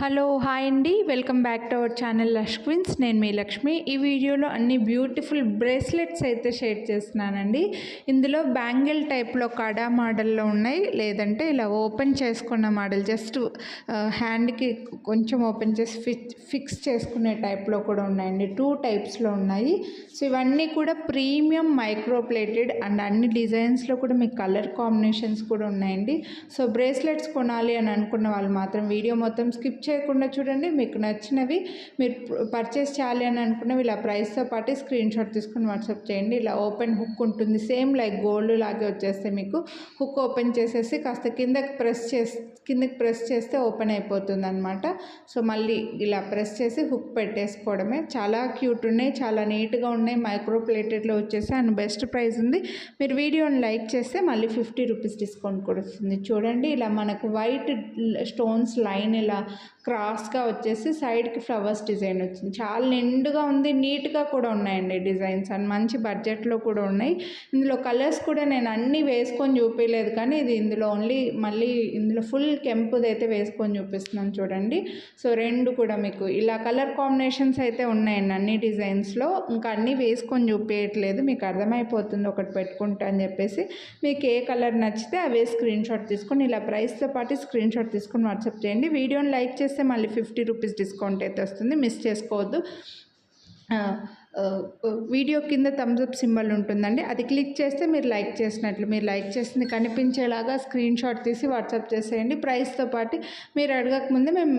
Hello hi అండి, welcome back to our channel lush queens. నేను మీ లక్ష్మి. ఈ వీడియోలో అన్ని బ్యూటిఫుల్ బ్రేస్లెట్స్ అయితే షేర్ చేస్తున్నానండి. ఇందులో బ్యాంగిల్ టైప్లో కడా మోడల్లో ఉన్నాయి, లేదంటే ఇలా ఓపెన్ చేసుకున్న మోడల్, జస్ట్ హ్యాండ్కి కొంచెం ఓపెన్ చేసి ఫిక్స్ చేసుకునే టైప్లో కూడా ఉన్నాయండి. 2 టైప్స్లో ఉన్నాయి. సో ఇవన్నీ కూడా ప్రీమియం మైక్రో ప్లేటెడ్ అండ్ అన్ని డిజైన్స్లో కూడా మీకు కలర్ కాంబినేషన్స్ కూడా ఉన్నాయండి. సో బ్రేస్లెట్స్ కొనాలి అని అనుకున్న వాళ్ళు మాత్రం వీడియో మొత్తం స్కిప్ చేయకుండా చూడండి. మీకు నచ్చినవి మీరు పర్చేస్ చేయాలి అని అనుకున్నవి ఇలా ప్రైస్తో పాటు స్క్రీన్ షాట్ తీసుకుని వాట్సాప్ చేయండి. ఇలా ఓపెన్ హుక్ ఉంటుంది, సేమ్ లైక్ గోల్డ్ లాగే వచ్చేస్తే మీకు హుక్ ఓపెన్ చేసేసి కాస్త కిందకి ప్రెస్ చేస్తే ఓపెన్ అయిపోతుంది అనమాట. సో మళ్ళీ ఇలా ప్రెస్ చేసి హుక్ పెట్టేసుకోవడమే. చాలా క్యూట్ ఉన్నాయి, చాలా నీట్గా ఉన్నాయి. మైక్రో ప్లేటెడ్లో వచ్చేసి అండ్ బెస్ట్ ప్రైస్ ఉంది. మీరు వీడియోని లైక్ చేస్తే మళ్ళీ 50 రూపీస్ డిస్కౌంట్ కూడా వస్తుంది. చూడండి, ఇలా మనకు వైట్ స్టోన్స్ లైన్ ఇలా క్రాస్గా వచ్చేసి సైడ్కి ఫ్లవర్స్ డిజైన్ వచ్చింది. చాలా నిండుగా ఉంది, నీట్గా కూడా ఉన్నాయండి డిజైన్స్ అండ్ మంచి బడ్జెట్లో కూడా ఉన్నాయి. ఇందులో కలర్స్ కూడా నేను అన్నీ వేసుకొని చూపించలేదు, కానీ ఇది ఇందులో ఓన్లీ మళ్ళీ ఇందులో ఫుల్ కెంపుది అయితే వేసుకొని చూపిస్తున్నాను చూడండి. సో 2 కూడా మీకు ఇలా కలర్ కాంబినేషన్స్ అయితే ఉన్నాయండి అన్ని డిజైన్స్లో. ఇంకా అన్నీ వేసుకొని చూపించట్లేదు, మీకు అర్థమైపోతుంది ఒకటి పెట్టుకుంటా అని చెప్పేసి. మీకు ఏ కలర్ నచ్చితే అవే స్క్రీన్ షాట్ తీసుకొని ఇలా ప్రైస్తో పాటు స్క్రీన్ షాట్ తీసుకొని వాట్సాప్ చేయండి. వీడియోని లైక్ చేస్తే మళ్ళీ 50 రూపీస్ డిస్కౌంట్ అయితే వస్తుంది, మిస్ చేసుకోవద్దు. వీడియో కింద థమ్స్అప్ సింబల్ ఉంటుందండి, అది క్లిక్ చేస్తే మీరు లైక్ చేసినట్లు, మీరు లైక్ చేసింది కనిపించేలాగా స్క్రీన్ షాట్ తీసి వాట్సాప్ చేసేయండి. ప్రైస్తో పాటు మీరు అడగకముందే మేము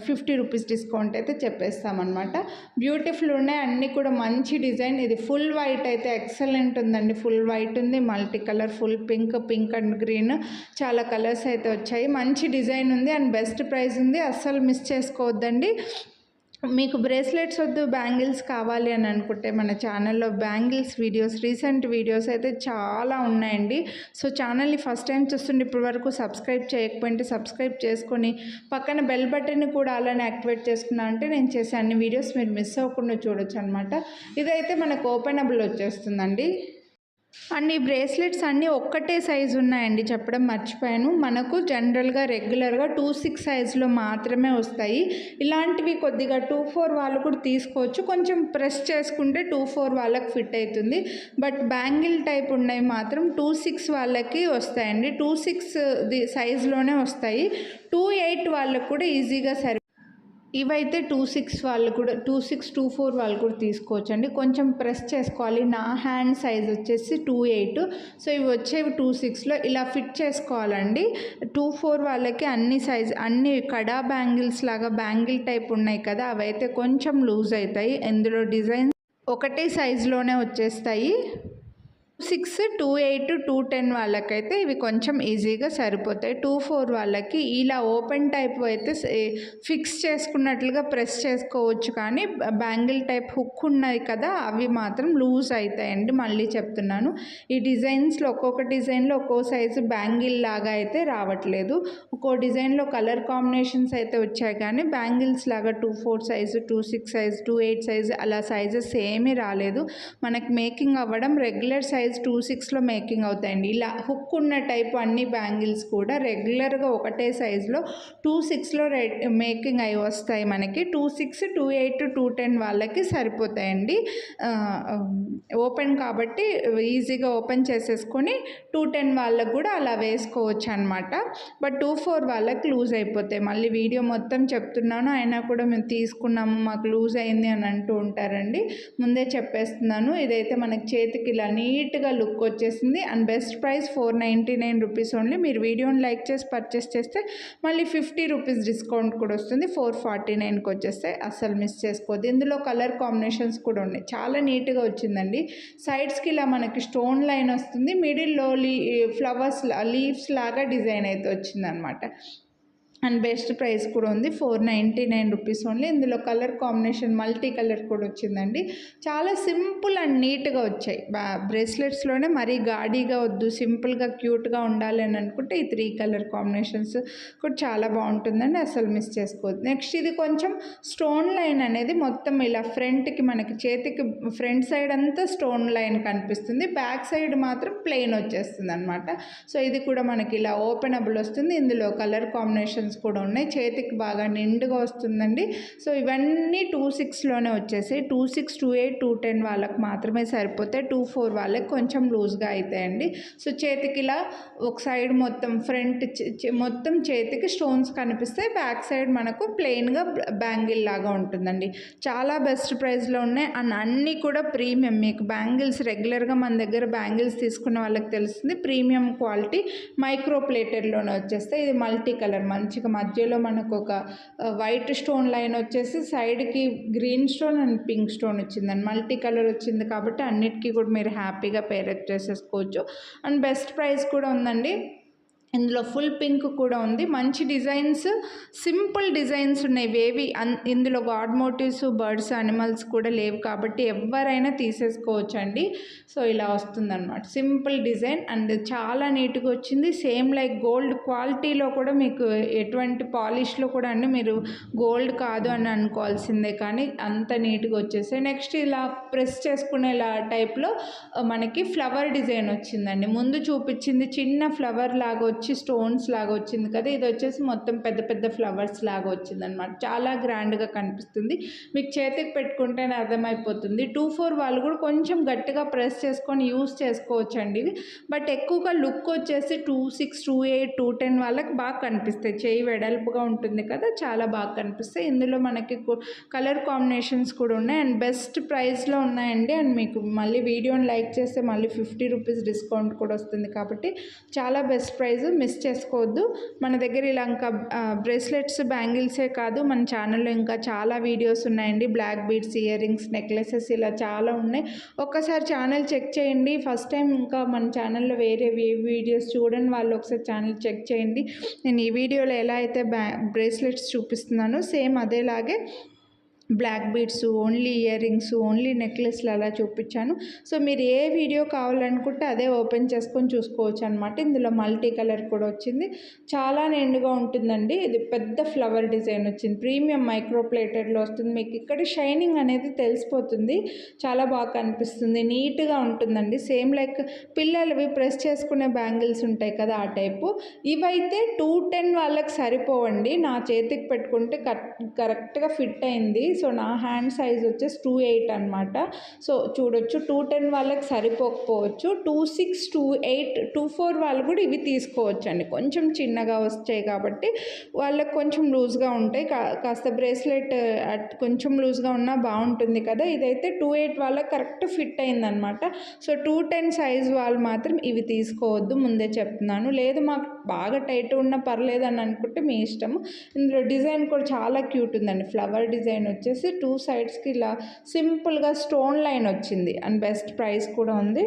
50 రూపీస్ డిస్కౌంట్ అయితే చెప్పేస్తామన్నమాట. బ్యూటిఫుల్ ఉన్నాయి అన్నీ కూడా, మంచి డిజైన్. ఇది ఫుల్ వైట్ అయితే ఎక్సలెంట్ ఉందండి. ఫుల్ వైట్ ఉంది, multi colour, full pink and green, చాలా కలర్స్ అయితే వచ్చాయి. మంచి డిజైన్ ఉంది అండ్ బెస్ట్ ప్రైస్ ఉంది, అస్సలు మిస్ చేసుకోవద్దండి. మీకు బ్రేస్లెట్స్ వద్దు, బ్యాంగిల్స్ కావాలి అని అనుకుంటే మన ఛానల్లో బ్యాంగిల్స్ వీడియోస్, రీసెంట్ వీడియోస్ అయితే చాలా ఉన్నాయండి. సో ఛానల్ని ఫస్ట్ టైం చూస్తుంటే ఇప్పటి వరకు సబ్స్క్రైబ్ చేయకపోయింటే సబ్స్క్రైబ్ చేసుకొని పక్కన బెల్ బటన్ కూడా అలానే యాక్టివేట్ చేసుకున్నా అంటే నేను చేసే అన్ని వీడియోస్ మీరు మిస్ అవ్వకుండా చూడొచ్చు అనమాట. ఇదైతే మనకు ఓపెనబుల్ వచ్చేస్తుందండి. అండ్ ఈ బ్రేస్లెట్స్ అన్నీ ఒక్కటే సైజు ఉన్నాయండి, చెప్పడం మర్చిపోయాను. మనకు జనరల్గా రెగ్యులర్గా 2-6 సైజులో మాత్రమే వస్తాయి. ఇలాంటివి కొద్దిగా 2-4 వాళ్ళు కూడా తీసుకోవచ్చు, కొంచెం ప్రెస్ చేసుకుంటే 2-4 వాళ్ళకి ఫిట్ అవుతుంది. బట్ బ్యాంగిల్ టైప్ ఉన్నవి మాత్రం 2-6 వాళ్ళకి వస్తాయండి. 2-6 సైజులోనే వస్తాయి. 2-8 వాళ్ళకు కూడా ఈజీగా ఇవైతే 2-6 వాళ్ళు కూడా 2-6-2-4 వాళ్ళు కూడా తీసుకోవచ్చు అండి. కొంచెం ప్రెస్ చేసుకోవాలి. నా హ్యాండ్ సైజ్ వచ్చేసి 2-8, సో ఇవి వచ్చేవి 2-6లో ఇలా ఫిట్ చేసుకోవాలండి. 2-4 వాళ్ళకి అన్ని సైజ్, అన్ని కడా బ్యాంగిల్స్ లాగా బ్యాంగిల్ టైప్ ఉన్నాయి కదా, అవైతే కొంచెం లూజ్ అవుతాయి. ఇందులో డిజైన్ ఒకటే సైజులోనే వచ్చేస్తాయి. 6, 2-8, 2-10 వాళ్ళకైతే ఇవి కొంచెం ఈజీగా సరిపోతాయి. 2-4 వాళ్ళకి ఇలా ఓపెన్ టైప్ అయితే ఫిక్స్ చేసుకున్నట్లుగా ప్రెస్ చేసుకోవచ్చు, కానీ బ్యాంగిల్ టైప్ హుక్ ఉన్నాయి కదా అవి మాత్రం లూజ్ అవుతాయండి. మళ్ళీ చెప్తున్నాను, ఈ డిజైన్స్లో ఒక్కొక్క డిజైన్లో ఒక్కో సైజు బ్యాంగిల్ లాగా అయితే రావట్లేదు. ఒక్కో డిజైన్లో కలర్ కాంబినేషన్స్ అయితే వచ్చాయి, కానీ బ్యాంగిల్స్ లాగా 2-4 సైజు, 2-6 సైజు, 2-8 సైజు అలా సైజెస్ ఏమీ రాలేదు. మనకి మేకింగ్ అవ్వడం రెగ్యులర్ సైజ్ 2-6లో మేకింగ్ అవుతాయండి. ఇలా హుక్ ఉన్న టైప్ అన్ని బ్యాంగిల్స్ కూడా రెగ్యులర్గా ఒకటే సైజులో 2-6లో మేకింగ్ అయి వస్తాయి మనకి. 2-6, 2-8, 2-10 వాళ్ళకి సరిపోతాయండి. ఓపెన్ కాబట్టి ఈజీగా ఓపెన్ చేసేసుకొని 2-10 వాళ్ళకి కూడా అలా వేసుకోవచ్చు అనమాట. బట్ 2-4 వాళ్ళకి లూజ్ అయిపోతాయి. మళ్ళీ వీడియో మొత్తం చెప్తున్నాను, అయినా కూడా మేము తీసుకున్నాము మాకు లూజ్ అయింది అని అంటూ ఉంటారండి. ముందే చెప్పేస్తున్నాను. ఇదైతే మనకి చేతికి ఇలా నీట్గా లుక్ వచ్చేసింది and best price 499 rupees only. మీరు వీడియోని లైక్ చేసి పర్చేస్ చేస్తే మళ్ళీ 50 రూపీస్ డిస్కౌంట్ కూడా వస్తుంది. 449కి వచ్చేస్తే అస్సలు మిస్ చేసుకోవద్దు. ఇందులో కలర్ కాంబినేషన్స్ కూడా ఉన్నాయి, చాలా నీట్గా వచ్చిందండి. సైడ్స్కి ఇలా మనకి స్టోన్ లైన్ వస్తుంది, మిడిల్లో ఫ్లవర్స్ లీవ్స్ లాగా డిజైన్ అయితే వచ్చిందనమాట. అండ్ బెస్ట్ ప్రైస్ కూడా ఉంది, 499 రూపీస్ ఓన్లీ. ఇందులో కలర్ కాంబినేషన్ మల్టీ కలర్ కూడా వచ్చిందండి. చాలా సింపుల్ అండ్ నీట్గా వచ్చాయి. బ్రేస్లెట్స్లోనే మరీ గాడీగా వద్దు, సింపుల్గా క్యూట్గా ఉండాలి అని అనుకుంటే ఈ 3 కలర్ కాంబినేషన్స్ కూడా చాలా బాగుంటుందండి, అసలు మిస్ చేసుకోవద్దు. నెక్స్ట్ ఇది కొంచెం స్టోన్ లైన్ అనేది మొత్తం ఇలా ఫ్రంట్కి మనకి చేతికి ఫ్రంట్ సైడ్ అంతా స్టోన్ లైన్ కనిపిస్తుంది, బ్యాక్ సైడ్ మాత్రం ప్లెయిన్ వచ్చేస్తుంది అనమాట. సో ఇది కూడా మనకి ఇలా ఓపెనబుల్ వస్తుంది. ఇందులో కలర్ కాంబినేషన్ కాంబినేషన్స్ కూడా ఉన్నాయి. చేతికి బాగా నిండుగా వస్తుందండి. సో ఇవన్నీ 26లోనే వచ్చేసాయి. 26, 28, 210 వాళ్ళకి మాత్రమే సరిపోతాయి. 24 వాళ్ళకి కొంచెం లూజ్గా అవుతాయండి. సో చేతికి ఇలా ఒక సైడ్ మొత్తం ఫ్రంట్ మొత్తం చేతికి స్టోన్స్ కనిపిస్తాయి. బ్యాక్ సైడ్ మనకు ప్లెయిన్గా బ్యాంగిల్ లాగా ఉంటుందండి. చాలా బెస్ట్ ప్రైస్లో ఉన్నాయి అండ్ అన్నీ కూడా ప్రీమియం. మీకు బ్యాంగిల్స్ రెగ్యులర్గా మన దగ్గర బ్యాంగిల్స్ తీసుకున్న వాళ్ళకి తెలుస్తుంది. ప్రీమియం క్వాలిటీ మైక్రో ప్లేటెడ్లోనే వచ్చేస్తాయి. ఇది మల్టీ కలర్ మంచిగా మధ్యలో మనకు ఒక వైట్ స్టోన్ లైన్ వచ్చేసి సైడ్కి green stone and pink stone వచ్చిందండి. మల్టీ కలర్ వచ్చింది కాబట్టి అన్నిటికీ కూడా మీరు హ్యాపీగా పేరప్ చేసేసుకోవచ్చు. అండ్ బెస్ట్ ప్రైస్ కూడా ఉందండి. ఇందులో ఫుల్ పింక్ కూడా ఉంది. మంచి డిజైన్స్, సింపుల్ డిజైన్స్ ఉన్నాయి. వేవి ఇందులో గాడ్ మోటివ్స్, బర్డ్స్, అనిమల్స్ కూడా లేవు కాబట్టి ఎవరైనా తీసేసుకోవచ్చు అండి. సో ఇలా వస్తుందన్నమాట సింపుల్ డిజైన్ అండ్ చాలా నీట్గా వచ్చింది. సేమ్ లైక్ గోల్డ్ క్వాలిటీలో కూడా మీకు ఎటువంటి పాలిష్లో కూడా అండి మీరు గోల్డ్ కాదు అని అనుకోవాల్సిందే కానీ అంత నీట్గా వచ్చేసాయి. నెక్స్ట్ ఇలా ప్రెస్ చేసుకునేలా టైప్లో మనకి ఫ్లవర్ డిజైన్ వచ్చిందండి. ముందు చూపించింది చిన్న ఫ్లవర్ లాగా వచ్చి స్టోన్స్ లాగా వచ్చింది కదా, ఇది వచ్చేసి మొత్తం పెద్ద పెద్ద ఫ్లవర్స్ లాగా వచ్చింది అనమాట. చాలా గ్రాండ్గా కనిపిస్తుంది. మీకు చేతికి పెట్టుకుంటేనే అర్థమైపోతుంది. 24 వాళ్ళు కూడా కొంచెం గట్టిగా ప్రెస్ చేసుకొని యూస్ చేసుకోవచ్చు అండి ఇవి. బట్ ఎక్కువగా లుక్ వచ్చేసి 26, 28, 210 వాళ్ళకి బాగా కనిపిస్తాయి. చేయి వెడల్పుగా ఉంటుంది కదా, చాలా బాగా కనిపిస్తాయి. ఇందులో మనకి కలర్ కాంబినేషన్స్ కూడా ఉన్నాయి అండ్ బెస్ట్ ప్రైస్లో ఉన్నాయండి. అండ్ మీకు మళ్ళీ వీడియోని లైక్ చేస్తే మళ్ళీ 50 రూపీస్ డిస్కౌంట్ కూడా వస్తుంది కాబట్టి చాలా బెస్ట్ ప్రైస్, మిస్ చేసుకోవద్దు. మన దగ్గర ఇలా ఇంకా బ్రేస్లెట్స్, బ్యాంగిల్సే కాదు మన ఛానల్లో ఇంకా చాలా వీడియోస్ ఉన్నాయండి. Black beads, ear rings, necklaces ఇలా చాలా ఉన్నాయి. ఒక్కసారి ఛానల్ చెక్ చేయండి. ఫస్ట్ టైం ఇంకా మన ఛానల్లో వేరే వీడియోస్ చూడండి వాళ్ళు ఒకసారి ఛానల్ చెక్ చేయండి. నేను ఈ వీడియోలో ఎలా అయితే బ్రేస్లెట్స్ చూపిస్తున్నానో సేమ్ అదేలాగే black beads, only earrings, only నెక్లెస్లు అలా చూపించాను. సో మీరు ఏ వీడియో కావాలనుకుంటే అదే ఓపెన్ చేసుకొని చూసుకోవచ్చు అనమాట. ఇందులో మల్టీ కలర్ కూడా వచ్చింది. చాలా నిండుగా ఉంటుందండి. ఇది పెద్ద ఫ్లవర్ డిజైన్ వచ్చింది. ప్రీమియం మైక్రో ప్లేటెడ్లో వస్తుంది. మీకు ఇక్కడ షైనింగ్ అనేది తెలిసిపోతుంది. చాలా బాగా కనిపిస్తుంది. నీట్గా ఉంటుందండి. సేమ్ లైక్ పిల్లలవి ప్రెస్ చేసుకునే బ్యాంగిల్స్ ఉంటాయి కదా ఆ టైపు. ఇవైతే 210 వాళ్ళకి సరిపోవండి. నా చేతికి పెట్టుకుంటే కరెక్ట్గా ఫిట్ అయింది. సో నా హ్యాండ్ సైజ్ వచ్చేసి 28 అనమాట. సో చూడొచ్చు 210 వాళ్ళకి సరిపోకపోవచ్చు. 26, 28, 24 వాళ్ళు కూడా ఇవి తీసుకోవచ్చు అండి. కొంచెం చిన్నగా వస్తాయి కాబట్టి వాళ్ళకి కొంచెం లూజ్గా ఉంటాయి. కాస్త బ్రేస్లెట్ కొంచెం లూజ్గా ఉన్నా బాగుంటుంది కదా. ఇదైతే 28 వాళ్ళకి కరెక్ట్ ఫిట్ అయిందనమాట. సో 210 సైజ్ వాళ్ళు మాత్రం ఇవి తీసుకోవద్దు, ముందే చెప్తున్నాను. లేదు మాకు బాగా టైట్ ఉన్నా పర్లేదు అని అనుకుంటే మీ ఇష్టము. ఇందులో డిజైన్ కూడా చాలా క్యూట్ ఉందండి. ఫ్లవర్ డిజైన్ వచ్చేసి 2 సైడ్స్కి ఇలా సింపుల్గా స్టోన్ లైన్ వచ్చింది అండ్ బెస్ట్ ప్రైస్ కూడా ఉంది.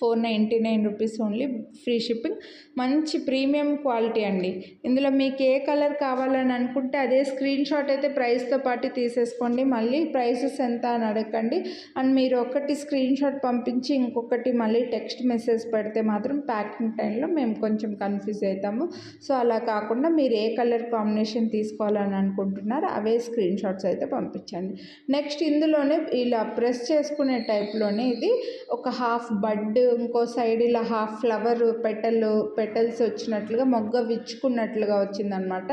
499 రూపీస్ ఓన్లీ, ఫ్రీ షిప్పింగ్. మంచి ప్రీమియం క్వాలిటీ అండి. ఇందులో మీకు ఏ కలర్ కావాలని అనుకుంటే అదే స్క్రీన్ షాట్ అయితే ప్రైస్తో పాటు తీసేసుకోండి. మళ్ళీ ప్రైసెస్ ఎంత అని అడగండి. అండ్ మీరు ఒకటి స్క్రీన్ షాట్ పంపించి ఇంకొకటి మళ్ళీ టెక్స్ట్ మెసేజ్ పెడితే మాత్రం ప్యాకింగ్ టైంలో మేము కొంచెం కన్ఫ్యూజ్ అవుతాము. సో అలా కాకుండా మీరు ఏ కలర్ కాంబినేషన్ తీసుకోవాలని అనుకుంటున్నారో అవే స్క్రీన్ షాట్స్ అయితే పంపించండి. నెక్స్ట్ ఇందులోనే ఇలా ప్రెస్ చేసుకునే టైప్లోనే ఇది ఒక హాఫ్ బడ్, ఇంకో సైడ్ ఇలా హాఫ్ ఫ్లవర్ పెటల్స్ వచ్చినట్లుగా మొగ్గ విచ్చుకున్నట్లుగా వచ్చిందనమాట.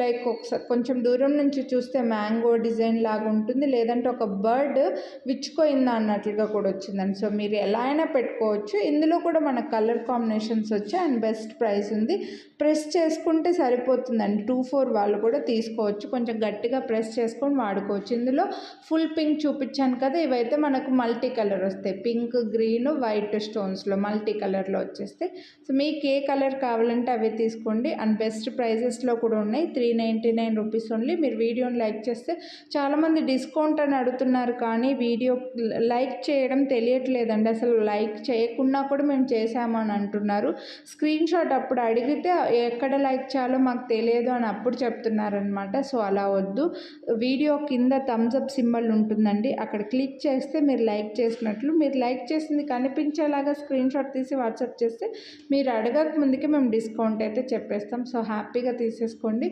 లైక్ ఒకసారి కొంచెం దూరం నుంచి చూస్తే మ్యాంగో డిజైన్ లాగా ఉంటుంది, లేదంటే ఒక బర్డ్ విచ్చుకోయిందా అన్నట్లుగా కూడా వచ్చిందండి. సో మీరు ఎలా అయినా పెట్టుకోవచ్చు. ఇందులో కూడా మన కలర్ కాంబినేషన్స్ వచ్చాయి అండ్ బెస్ట్ ప్రైస్ ఉంది. ప్రెస్ చేసుకుంటే సరిపోతుందండి. 24 వాళ్ళు కూడా తీసుకోవచ్చు. కొంచెం గట్టిగా ప్రెస్ చేసుకొని వాడుకోవచ్చు. ఇందులో ఫుల్ పింక్ చూపించాను కదా, ఇవైతే మనకు మల్టీ కలర్ వస్తాయి. పింక్, గ్రీన్, వైట్ స్టోన్స్లో మల్టీ కలర్లో వచ్చేస్తాయి. సో మీకు ఏ కలర్ కావాలంటే అవి తీసుకోండి. అండ్ బెస్ట్ ప్రైజెస్లో కూడా ఉన్నాయి. 399 రూపీస్ ఓన్లీ. మీరు వీడియోని లైక్ చేస్తే చాలామంది డిస్కౌంట్ అని అడుగుతున్నారు కానీ వీడియో లైక్ చేయడం తెలియట్లేదండి. అసలు లైక్ చేయకున్నా కూడా మేము చేసాము అని అంటున్నారు. స్క్రీన్ షాట్ అప్పుడు అడిగితే ఎక్కడ లైక్ చేయాలో మాకు తెలియదు అని అప్పుడు చెప్తున్నారనమాట. సో అలా వద్దు. వీడియో కింద థమ్స్ అప్ సింబల్ ఉంటుందండి, అక్కడ క్లిక్ చేస్తే మీరు లైక్ చేసినట్లు. మీరు లైక్ చేసింది కనిపించేలాగా స్క్రీన్ షాట్ తీసి వాట్సాప్ చేస్తే మీరు అడగక ముందుకే మేము డిస్కౌంట్ అయితే చెప్పేస్తాం. సో హ్యాపీగా తీసేసుకోండి.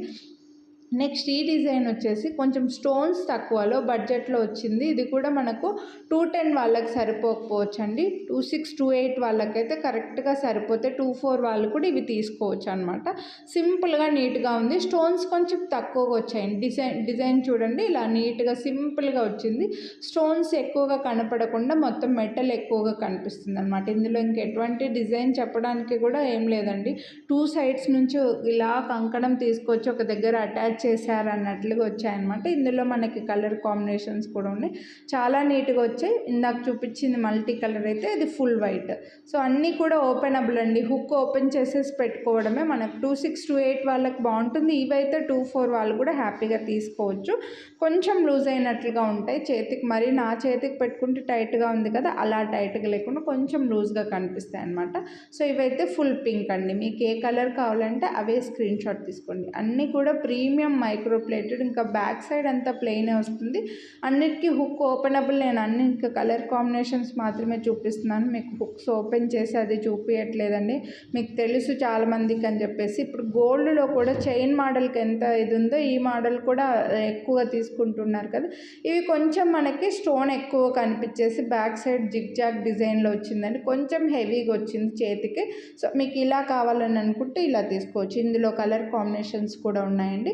నెక్స్ట్ ఈ డిజైన్ వచ్చేసి కొంచెం స్టోన్స్ తక్కువలో బడ్జెట్లో వచ్చింది. ఇది కూడా మనకు 210 వాళ్ళకి సరిపోకపోవచ్చు అండి. 26, 28 వాళ్ళకైతే కరెక్ట్గా సరిపోతే 24 వాళ్ళు కూడా ఇవి తీసుకోవచ్చు అనమాట. సింపుల్గా నీట్గా ఉంది. స్టోన్స్ కొంచెం తక్కువగా వచ్చాయండి. డిజైన్ చూడండి, ఇలా నీట్గా సింపుల్గా వచ్చింది. స్టోన్స్ ఎక్కువగా కనపడకుండా మొత్తం మెటల్ ఎక్కువగా కనిపిస్తుంది అనమాట. ఇందులో ఇంకెటువంటి డిజైన్ చెప్పడానికి కూడా ఏం లేదండి. 2 సైడ్స్ నుంచి ఇలా కంకణం తీసుకొచ్చి ఒక దగ్గర అటాచ్ చేశారు అన్నట్లుగా వచ్చాయన్నమాట. ఇందులో మనకి కలర్ కాంబినేషన్స్ కూడా ఉన్నాయి, చాలా నీట్గా వచ్చాయి. ఇందాక చూపించింది మల్టీ కలర్ అయితే ఇది ఫుల్ వైట్. సో అన్నీ కూడా ఓపెనబుల్ అండి. హుక్ ఓపెన్ చేసేసి పెట్టుకోవడమే. మనకు 26, 28 వాళ్ళకి బాగుంటుంది. ఇవైతే 24 వాళ్ళు కూడా హ్యాపీగా తీసుకోవచ్చు. కొంచెం లూజ్ అయినట్లుగా ఉంటాయి చేతికి. మరి నా చేతికి పెట్టుకుంటే టైట్గా ఉంది కదా, అలా టైట్గా లేకుండా కొంచెం లూజ్గా కనిపిస్తాయి అన్నమాట. సో ఇవైతే ఫుల్ పింక్ అండి. మీకు ఏ కలర్ కావాలంటే అవే స్క్రీన్ షాట్ తీసుకోండి. అన్నీ కూడా ప్రీమియం మైక్రో ప్లేటెడ్. ఇంకా బ్యాక్ సైడ్ అంతా ప్లెయినే వస్తుంది. అన్నిటికీ హుక్ ఓపెనబుల్. నేను అన్ని ఇంకా కలర్ కాంబినేషన్స్ మాత్రమే చూపిస్తున్నాను, మీకు హుక్స్ ఓపెన్ చేసి అది చూపించట్లేదండి. మీకు తెలుసు చాలామందికి అని చెప్పేసి. ఇప్పుడు గోల్డ్లో కూడా చైన్ మోడల్కి ఎంత ఇది ఉందో ఈ మోడల్ కూడా ఎక్కువగా తీసుకుంటున్నారు కదా. ఇవి కొంచెం మనకి స్టోన్ ఎక్కువ కనిపించేసి బ్యాక్ సైడ్ జిగ్ జాగ్ డిజైన్లో వచ్చిందండి. కొంచెం హెవీగా వచ్చింది చేతికి. సో మీకు ఇలా కావాలని అనుకుంటే ఇలా తీసుకోవచ్చు. ఇందులో కలర్ కాంబినేషన్స్ కూడా ఉన్నాయండి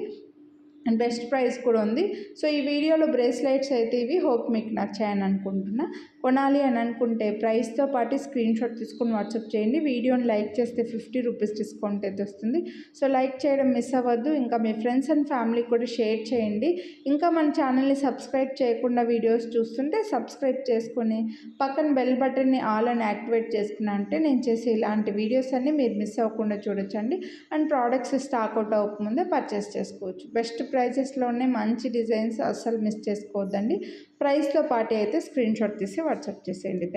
అండ్ బెస్ట్ ప్రైస్ కూడా ఉంది. సో ఈ వీడియోలో బ్రేస్లెట్స్ అయితే ఇవి. హోప్ మీకు నచ్చాయని అనుకుంటున్నా. కొనాలి అని అనుకుంటే ప్రైస్తో పాటు స్క్రీన్ షాట్ తీసుకొని వాట్సాప్ చేయండి. వీడియోని లైక్ చేస్తే 50 రూపీస్ డిస్కౌంట్ అయితే వస్తుంది. సో లైక్ చేయడం మిస్ అవ్వద్దు. ఇంకా మీ ఫ్రెండ్స్ అండ్ ఫ్యామిలీకి కూడా షేర్ చేయండి. ఇంకా మన ఛానల్ని సబ్స్క్రైబ్ చేయకుండా వీడియోస్ చూస్తుంటే సబ్స్క్రైబ్ చేసుకొని పక్కన బెల్ బటన్ని ఆల్ అని యాక్టివేట్ చేసుకున్నా అంటే నేను చేసే ఇలాంటి వీడియోస్ అన్నీ మీరు మిస్ అవ్వకుండా చూడొచ్చండి. అండ్ ప్రోడక్ట్స్ స్టాక్ అవుట్ అవ్వకముందే పర్చేస్ చేసుకోవచ్చు. బెస్ట్ ప్రైజెస్లోనే మంచి డిజైన్స్ అస్సలు మిస్ చేసుకోవద్దండి. ప్రైస్తో పాటు అయితే స్క్రీన్ షాట్ తీసి వాట్సాప్ చేసేయండి.